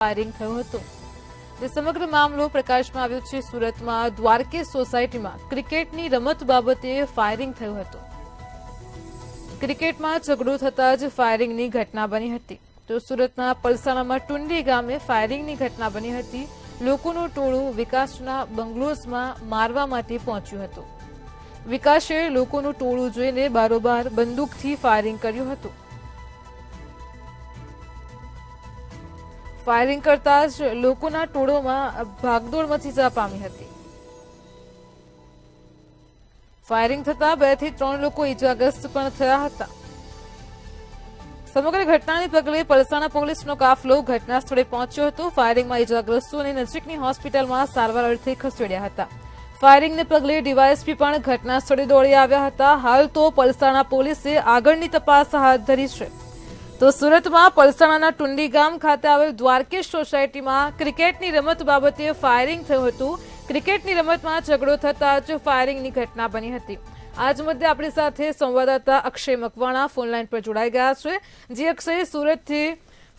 Firing થયું હતું। તે સમગ્ર મામલો પ્રકાશમાં આવ્યો છે। સુરતમાં દ્વારકેશ સોસાયટીમાં ક્રિકેટની રમત બાબતે ફાયરિંગ થયું હતું। ક્રિકેટમાં ઝઘડો થતા જ ફાયરિંગની ઘટના બની હતી। તો સુરતના પલસાણામાં ટુંડી ગામે ફાયરિંગની ઘટના બની હતી। લોકોનું ટોળું વિકાસના બંગલોઝમાં મારવા માટે પહોંચ્યું હતું। વિકાસે લોકોનું ટોળું જોઈને બારોબાર બંદૂકથી ફાયરિંગ કર્યું હતું। ફાયરિંગ કરતા જ લોકોના ટોળામાં ભાગદોડ મચી જવા પામી હતી। ફાયરિંગ થતા 2 થી 3 લોકો ઇજાગ્રસ્ત પણ થયા હતા। સમગ્ર ઘટનાને પગલે પલસાણા પોલીસનો કાફલો ઘટના સ્થળે પહોંચ્યો હતો। ફાયરિંગમાં ઇજાગ્રસ્તોને નજીકની હોસ્પિટલમાં સારવાર અર્થે ખસેડ્યા હતા। ફાયરિંગને પગલે ડીવાયએસપી પણ ઘટના સ્થળે દોડી આવ્યા હતા। હાલ તો પલસાણા પોલીસે આગળની તપાસ હાથ ધરી છે। તો સુરતમાં પલસાણાના ટુંડી ગામ ખાતે આવેલ દ્વારકેશ સોસાયટીમાં ક્રિકેટની રમત બાબતે ફાયરિંગ થયું હતું। ક્રિકેટની રમતમાં ઝઘડો થતા જ ફાયરિંગની ઘટના બની હતી। આજ મુદ્દે આપણી સાથે સંવાદદાતા અક્ષય મકવાણા ફોનલાઈન પર જોડાઈ ગયા છે। જે અક્ષય, સુરતથી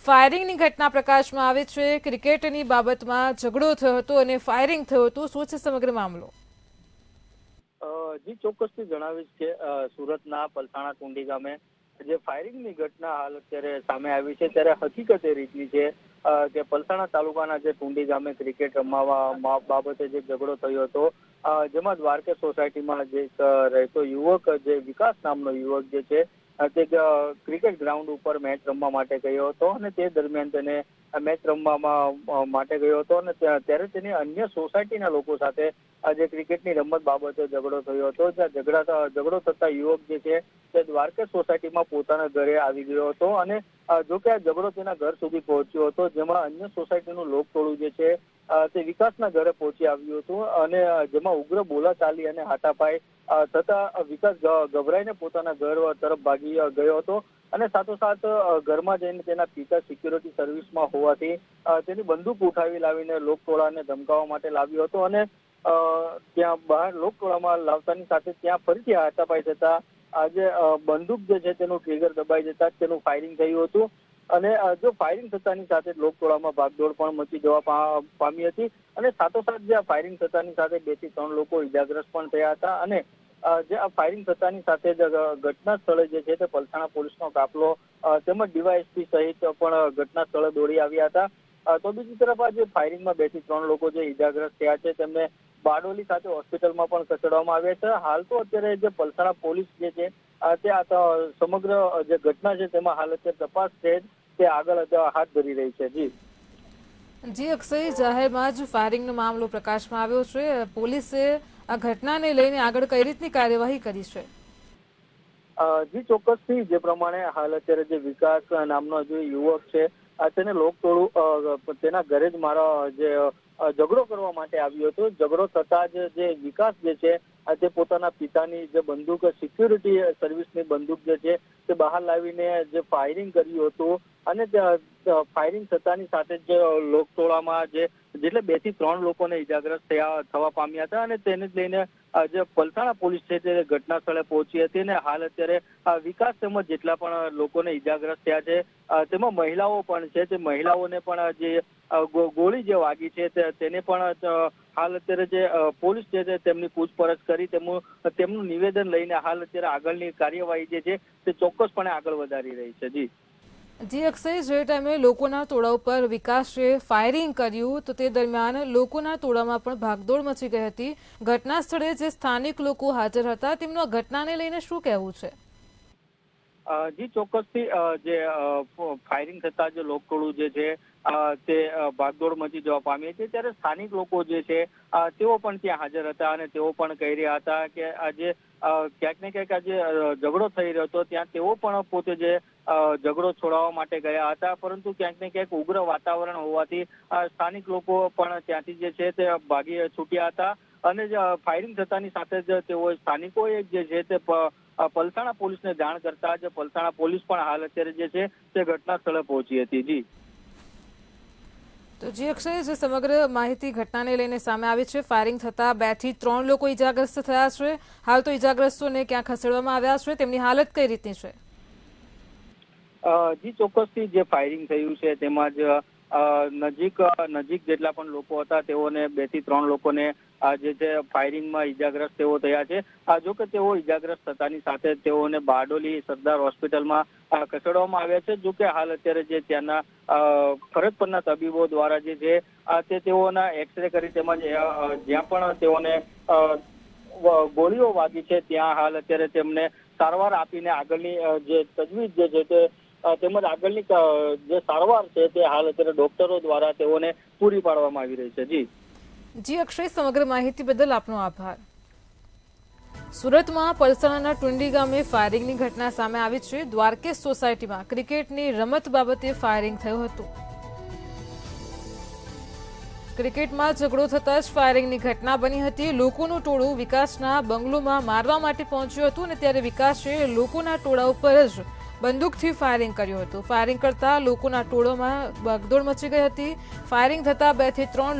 ફાયરિંગની ઘટના પ્રકાશમાં આવે છે। ક્રિકેટની બાબતમાં ઝઘડો થયો હતો અને ફાયરિંગ થયું હતું, શું છે સમગ્ર મામલો? જી ચોક્કસથી જણાવીશ કે સુરતના પલસાણા ટુંડી ગામે જે ફાયરિંગની ઘટના હાલ અત્યારે સામે આવી છે, ત્યારે હકીકત એ રીતની છે કે પલસાણા તાલુકાના જે ટુંડી ગામે ક્રિકેટ રમવા બાબતે જે ઝઘડો થયો હતો, જેમાં દ્વારકા સોસાયટીમાં જે રહેતો યુવક, જે વિકાસ નામનો યુવક જે છે તે ક્રિકેટ ગ્રાઉન્ડ ઉપર મેચ રમવા માટે ગયો હતો અને તે દરમિયાન તેને મેચ રમવા માટે ગયો હતો અને ત્યારે તેને અન્ય સોસાયટીના લોકો સાથે જે ક્રિકેટની રમત બાબતે ઝઘડો થયો હતો। જ્યાં ઝઘડો થતા યુવક જે છે તે દ્વારકા સોસાયટીમાં પોતાના ઘરે આવી ગયો હતો અને જો કે આ ઝઘડો તેના ઘર સુધી પહોંચ્યો હતો, જેમાં અન્ય સોસાયટીનું લોકટોળું જે છે તે વિકાસના ઘરે પહોંચી આવ્યું હતું અને જેમાં ઉગ્ર બોલાચાલી અને હાથાપાઈ થતા વિકાસ ગભરાઈને પોતાના ઘર તરફ ભાગી ગયો હતો અને સાથોસાથ ઘરમાં જઈને તેના પિતા સિક્યુરિટી સર્વિસમાં હોવાથી તેની બંદૂક ઉઠાવી લાવીને લોકટોળાને ધમકાવવા માટે લાવ્યો હતો અને ત્યાં બહાર લોકટોળામાં લાવતાની સાથે ત્યાં ફરીથી હાથાપાઈ થતા આજે બંદૂક જે છે તેનું ટ્રિગર દબાઈ જતા તેનું ફાયરિંગ થયું હતું અને જો ફાયરિંગ થતાની સાથે લોકટોળામાં ભાગદોડ પણ મચી જવા પામી હતી અને સાથોસાથ જે ફાયરિંગ થતાની સાથે 2 થી 3 લોકો ઇજાગ્રસ્ત પણ થયા હતા અને જે આ ફાયરિંગ થતાની સાથે જ ઘટના સ્થળે જે છે તે પલસાણા પોલીસનો કાફલો તેમજ ડીવાયએસપી સહિત પણ ઘટના સ્થળે દોડી આવ્યા હતા। તો બીજી તરફ આ જે ફાયરિંગમાં 2 થી 3 લોકો જે ઇજાગ્રસ્ત થયા છે તેમને બારડોલી ખાતે હોસ્પિટલમાં પણ ખસેડવામાં આવ્યા છે। હાલ તો અત્યારે જે પલસાણા પોલીસ જે છે તે સમગ્ર જે ઘટના છે તેમાં હાલ અત્યારે તપાસ છે તે આગળ હાથ ધરી રહી છે। જી અક્ષય, જાહેરમાં જ ફાયરિંગનો મામલો પ્રકાશમાં આવ્યો છે। પોલીસે આ ઘટનાને લઈને આગળ કઈ રીતની કાર્યવાહી કરી છે? જી ચોક્કસથી જે પ્રમાણે હાલ અત્યારે જે વિકાસ નામનો જે યુવક છે તેને લોકટોળું તેના ઘરે જ મારા જે ઝઘડો કરવા માટે આવ્યો હતો। ઝઘડો થતા જ જે વિકાસ જે છે તે પોતાના પિતાની જે બંદૂક, સિક્યુરિટી સર્વિસની બંદૂક જે છે તે બહાર લાવીને જે ફાયરિંગ કર્યું હતું અને ફાયરિંગ થતાની સાથે જ લોકટોળામાં જેટલે 2 થી 3 લોકોને ઇજાગ્રસ્ત થવા પામ્યા હતા અને તેને જ લઈને જે પલસાણા પોલીસ છે તે ઘટના સ્થળે પહોંચી હતી અને હાલ અત્યારે વિકાસ તેમજ જેટલા પણ લોકોને ઇજાગ્રસ્ત થયા છે તેમાં મહિલાઓ પણ છે, તે મહિલાઓને પણ જે ગોળી જે વાગી છે તેને પણ હાલ અત્યારે જે પોલીસ છે તેમની પૂછપરછ કરી તેમનું નિવેદન લઈને હાલ અત્યારે આગળની કાર્યવાહી જે છે તે ચોક્કસપણે આગળ વધારી રહી છે। જી અક્ષય, જે ટાઈમે લોકોના ટોળા ઉપર વિકાસે ફાયરિંગ કર્યું તો તે દરમિયાન લોકોના ટોળામાં પણ ભાગદોડ મચી ગઈ હતી। ઘટના સ્થળે જે સ્થાનિક લોકો હાજર હતા તેમનું આ ઘટનાને લઈને શું કહેવું છે? જી ચોક્કસથી જે ફાયરિંગ થતા જે લોકટોળું જે છે તે ભાગદોડ મચી જવા પામી છે, ત્યારે સ્થાનિક લોકો જે છે તેઓ પણ ત્યાં હાજર હતા અને તેઓ પણ કહી રહ્યા હતા કે આજે ક્યાંક ને ક્યાંક આજે ઝઘડો થઈ રહ્યો હતો ત્યાં તેઓ પણ પોતે જે ઝઘડો છોડાવવા માટે ગયા હતા, પરંતુ ક્યાંક ને ક્યાંક ઉગ્ર વાતાવરણ હોવાથી સ્થાનિક લોકો પણ ત્યાંથી જે છે તે ભાગી છૂટ્યા હતા અને ફાયરિંગ થતાની સાથે જ તેઓ સ્થાનિકોએ જે છે તે પલસાણા પોલીસને જાણ કરતા જ પલસાણા પોલીસ પણ હાલ અત્યારે જે છે તે ઘટના સ્થળે પહોંચી હતી। તો જી અક્ષય, જે સમગ્ર માહિતી ઘટનાને લઈને સામે આવી છે, ફાયરિંગ થતા 2 થી 3 લોકો ઇજાગ્રસ્ત થયા છે। હાલ તો ઇજાગ્રસ્તોને ક્યાં ખસેડવામાં આવ્યા છે, તેમની હાલત કઈ રીતની છે? જી ચોક્કસથી જે ફાયરિંગ થયું છે તેમાં જ નજીક જેટલા પણ લોકો હતા તેઓને 2 થી 3 લોકોને જે છે ફાયરિંગમાં ઈજાગ્રસ્ત તેઓ થયા છે. જો કે તેઓ ઈજાગ્રસ્ત થતાની સાથે તેઓને બારડોલી સરદાર હોસ્પિટલમાં ખસેડવામાં આવ્યા છે. જો કે હાલ અત્યારે જે ત્યાંના ફરજ પરના તબીબો દ્વારા જે છે તે તેઓના એક્સરે કરી તેમજ જ્યાં પણ તેઓને ગોળીઓ વાગી છે ત્યાં હાલ અત્યારે તેમને સારવાર આપીને આગળની જે તજવીજ જે છે તે તેમજ આગળની જે સારવાર છે તે હાલ અત્યારે ડોક્ટરો દ્વારા તેઓને પૂરી પાડવામાં આવી રહી છે. જી અક્ષય, સમગ્ર માહિતી બદલ આપનો આભાર. સુરતમાં પલસાણાના ટુંડી ગામે ફાયરિંગની ઘટના સામે આવી છે. દ્વારકેશ સોસાયટીમાં ક્રિકેટની રમત બાબતે ફાયરિંગ થયું હતું. ક્રિકેટમાં ઝઘડો થતાં જ ફાયરિંગની ઘટના બની હતી. લોકોનું ટોળું વિકાસના બંગલોમાં મારવા માટે પહોંચ્યું હતું અને ત્યારે વિકાસે લોકોના ટોળા ઉપર જ બંદૂકથી ફાયરિંગ કર્યું હતું. ફાયરિંગ કરતા લોકોના ટોળામાં ભાગદોડ મચી ગઈ હતી. ફાયરિંગ થતા 2 થી 3